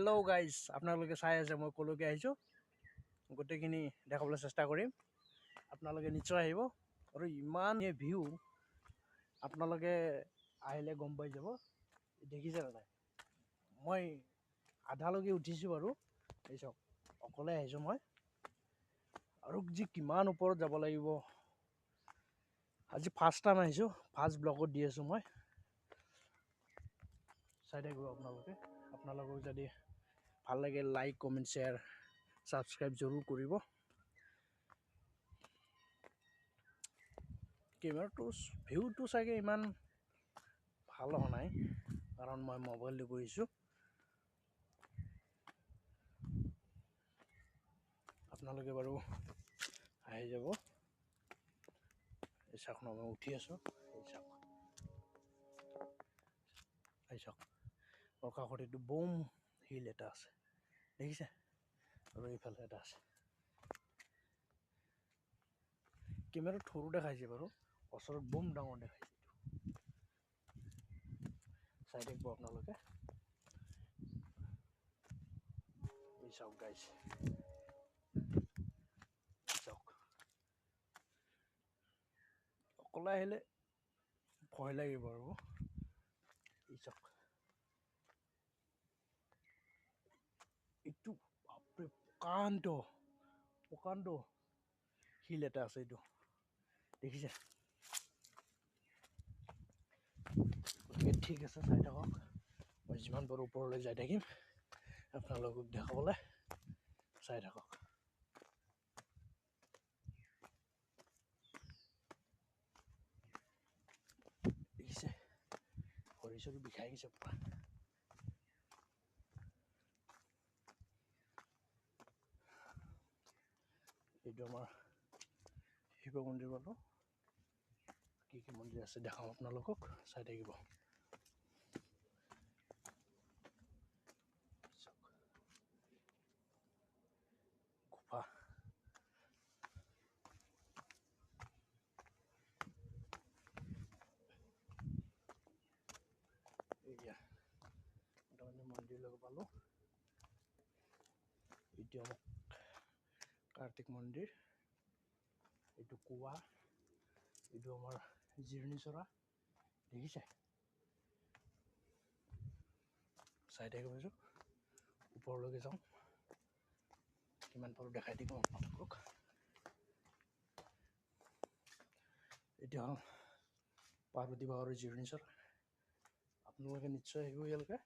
Hello' guys, আপোনালোকে চাই আছে মই ক'লৈকে আহিছোঁ। গোটেইখিনি দেখাবলৈ চেষ্টা কৰিম, আপোনালোকে নিশ্চয় আহিব। আৰু ইমান ভিউ আপোনালোকে আহিলে গম পাই যাব। দেখিছে নাই, মই আধালৈকে উঠিছোঁ বাৰু। এই চাওক, অকলে আহিছোঁ মই, আৰু যি কিমান ওপৰত যাব লাগিব। আজি ফাৰ্ষ্ট টাইম আহিছোঁ, ফাৰ্ষ্ট ব্লগত দি আছোঁ মই। চাই থাকিব আপোনালোকক যদি ভাল লাগে লাইক কমেণ্ট শ্বেয়াৰ ছাবস্ক্ৰাইব জৰুৰ কৰিব। কেমেৰাটো ভিউটো চাগে ইমান ভাল হোৱা নাই, কাৰণ মই মোবাইল দি কৰিছোঁ। আপোনালোকে বাৰু আহি যাব। এই চাওক, মই উঠি আছোঁ। এই চাওক মোৰ কাষত এইটো বম শিল এটা আছে, দেখিছে? আৰু এইফালে এটা আছে। কেমেৰাত সৰু দেখাইছে বাৰু, ওচৰত বম ডাঙৰ দেখাইছে। চাই থাকিব আপোনালোকে। এই চাওক গাইছ, চাওক। অকলে আহিলে ভয় লাগিব আৰু। এই চাওক, এইটো বাপৰে প্ৰকাণ্ড শিল এটা আছে, এইটো দেখিছে? গতিকে ঠিক আছে, চাই থাকক। মই যিমান পাৰোঁ ওপৰলৈ যাই থাকিম আপোনালোকক দেখাবলৈ। চাই থাকক। দেখিছে, ভৰি চৰি বিষাই গৈছে পুৰা। এইটো আমাৰ শিৱ মন্দিৰ বাৰু। কি কি মন্দিৰ আছে দেখাম আপোনালোকক, চাই থাকিব। গুফা, এয়া মোটামুটি মন্দিৰ লগ পালোঁ। এইটো আমাৰ কাৰ্তিক মন্দিৰ, এইটো কুঁৱা, এইটো আমাৰ জিৰণি চৰা, দেখিছে? চাই থাকিব। ওপৰলৈকে যাওঁ, কিমান পাৰোঁ দেখাই দিম আপোনালোকক। এইটো হ'ল পাৰ্বতী বাহৰ জিৰণি চৰা। আপোনালোকে নিশ্চয় আহিব ইয়ালৈকে।